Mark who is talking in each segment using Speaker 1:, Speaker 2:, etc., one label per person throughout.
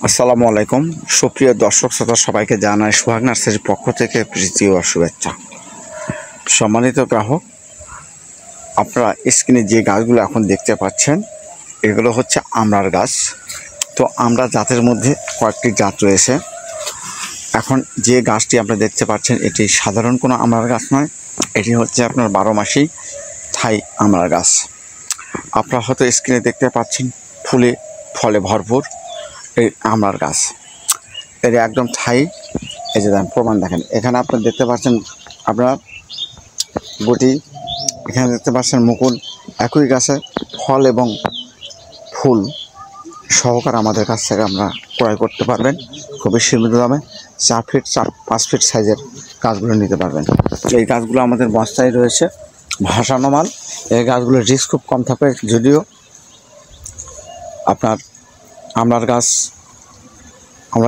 Speaker 1: আসসালামু আলাইকুম সুপ্রিয় দর্শক শ্রোতা সবাইকে জানাই সোহাগ নার্সারির পক্ষ থেকে প্রীতি ও শুভেচ্ছা। সম্মানিত গ্রাহক, আপনারা স্ক্রিনে যে গাছগুলো এখন দেখতে পাচ্ছেন এগুলো হচ্ছে আমড়ার গাছ। তো আমড়া জাতের মধ্যে কয়েকটি জাত রয়েছে। এখন যে গাছটি আপনারা দেখতে পাচ্ছেন এটি সাধারণ কোনো আমড়ার গাছ নয়, এটি হচ্ছে আপনার 12 মাসি থাই আমড়ার গাছ। আপনারা হয়তো স্ক্রিনে দেখতে পাচ্ছেন ফুলে ফলে ভরপুর এই আমড়ার গাছ। এর একদম ঠাই, এই যে প্রমাণ দেখেন, এখানে আপনারা দেখতে পাচ্ছেন আপনার গুটি, এখানে দেখতে পাচ্ছেন মুকুল। একই গাছে ফল এবং ফুল সহকারে আমাদের কাছ থেকে আমরা ক্রয় করতে পারবেন খুবই সীমিত দামে। 4 ফিট 5 ফিট সাইজের গাছগুলো নিতে পারবেন। এই গাছগুলো আমাদের বস্তায় রয়েছে, ভাসানো মাল। এই গাছগুলোর রিস্ক খুব কম থাকে, যদিও আপনার আমড়ার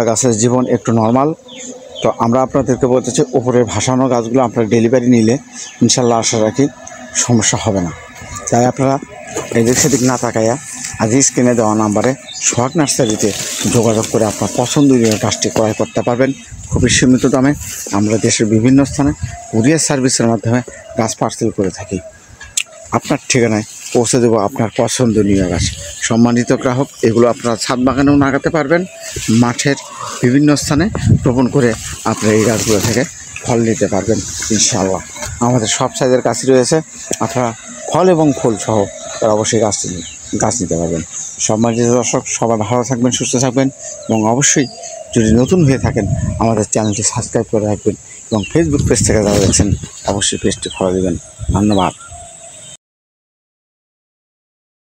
Speaker 1: গাছের জীবন একটু নর্মাল। তো আমরা আপনাদেরকে বলতে চাই উপরের ভাসানো গাছগুলো আপনারা ডেলিভারি নিলে ইনশাল্লাহ আশা রাখি সমস্যা হবে না। তাই আপনারা এদিক সেদিক না তাকাইয়া আজ স্ক্রিনে দেওয়া নাম্বারে সোহাগ নার্সারিতে যোগাযোগ করে আপনার পছন্দনীয় গাছটি ক্রয় করতে পারবেন খুবই সীমিত দামে। আমরা দেশের বিভিন্ন স্থানে কুরিয়ার সার্ভিসের মাধ্যমে গাছ পার্সেল করে থাকি। আপনার ঠিকানায় পৌঁছে দেবো আপনার পছন্দনীয় গাছ। সম্মানিত গ্রাহক, এগুলো আপনারা ছাদ বাগানেও লাগাতে পারবেন, মাঠের বিভিন্ন স্থানে রোপণ করে আপনারা এই গাছগুলো থেকে ফল নিতে পারবেন ইনশাআল্লাহ। আমাদের সব সাইজের গাছই রয়েছে, আপনারা ফল এবং ফুল সহ অবশ্যই গাছ নিতে পারবেন। সম্মানিত দর্শক, সবাই ভালো থাকবেন, সুস্থ থাকবেন এবং অবশ্যই যদি নতুন হয়ে থাকেন আমাদের চ্যানেলটি সাবস্ক্রাইব করে রাখবেন এবং ফেসবুক পেজ থেকে যারা দেখছেন অবশ্যই পেজটি ফলো দেবেন। ধন্যবাদ।